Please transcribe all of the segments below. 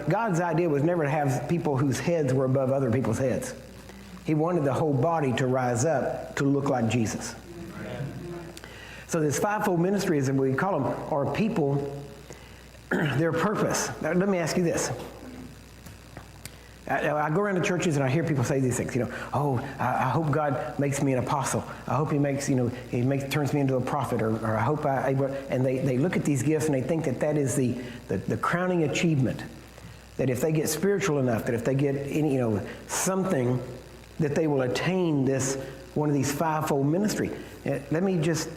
God's idea was never to have people whose heads were above other people's heads. He wanted the whole body to rise up to look like Jesus. So this fivefold ministry, as we call them, are people, their purpose. Now, let me ask you this. I go around to churches and I hear people say these things, I hope God makes me an apostle. I hope he makes, turns me into a prophet, or I hope and they look at these gifts and they think that is the crowning achievement. That if they get spiritual enough, that if they get something, that they will attain one of these fivefold ministry. Let me just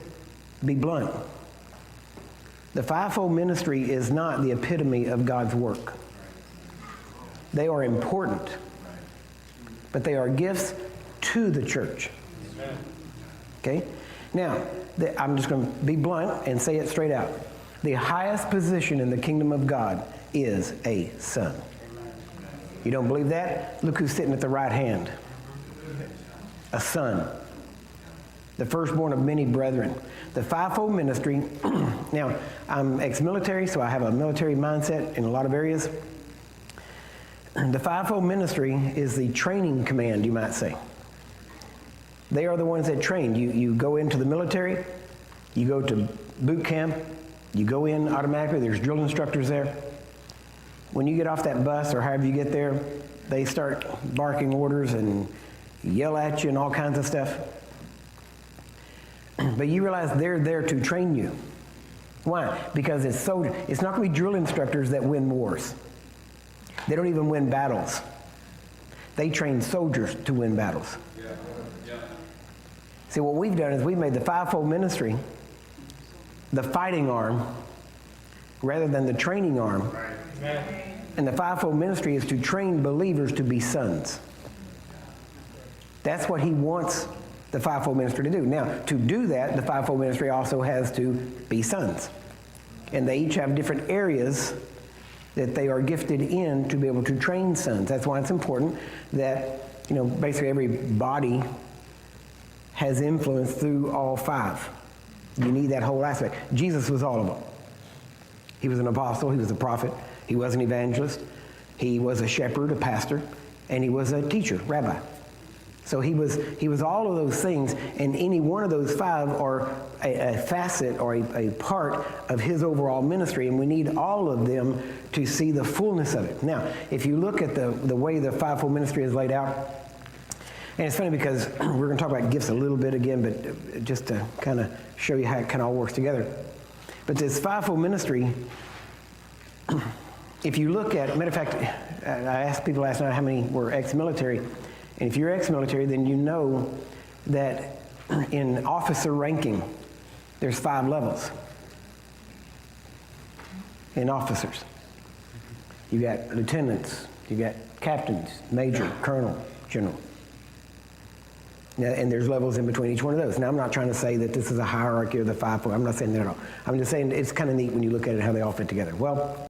be blunt. The fivefold ministry is not the epitome of God's work. They are important, but they are gifts to the church. Okay? Now, I'm just going to be blunt and say it straight out. The highest position in the kingdom of God is a son. You don't believe that? Look who's sitting at the right hand. A son. The firstborn of many brethren. The fivefold ministry. Now, I'm ex-military, so I have a military mindset in a lot of areas. The fivefold ministry is the training command, you might say. They are the ones that train. You go into the military, you go to boot camp, you go in automatically, there's drill instructors there. When you get off that bus or however you get there, they start barking orders and yell at you and all kinds of stuff. But you realize they're there to train you. Why? Because it's not going to be drill instructors that win wars. They don't even win battles. They train soldiers to win battles. See, what we've done is we've made the fivefold ministry the fighting arm rather than the training arm. And the fivefold ministry is to train believers to be sons. That's what he wants the fivefold ministry to do. Now, to do that, the fivefold ministry also has to be sons. And they each have different areas that they are gifted in to be able to train sons. That's why it's important that, basically every body has influence through all five. You need that whole aspect. Jesus was all of them. He was an apostle, he was a prophet, he was an evangelist, he was a shepherd, a pastor, and he was a teacher, rabbi. So he was all of those things, and any one of those five are a facet or a part of his overall ministry, and we need all of them to see the fullness of it. Now, if you look at the way the fivefold ministry is laid out, and it's funny because we're going to talk about gifts a little bit again, but just to kind of show you how it kind of all works together. But this fivefold ministry, if you look at, matter of fact, I asked people last night how many were ex-military. And if you're ex-military, then you know that in officer ranking, there's 5 levels in officers. You got lieutenants, you got captains, major, colonel, general. Now, and there's levels in between each one of those. Now, I'm not trying to say that this is a hierarchy of the fivefold. I'm not saying that at all. I'm just saying it's kind of neat when you look at it how they all fit together. Well,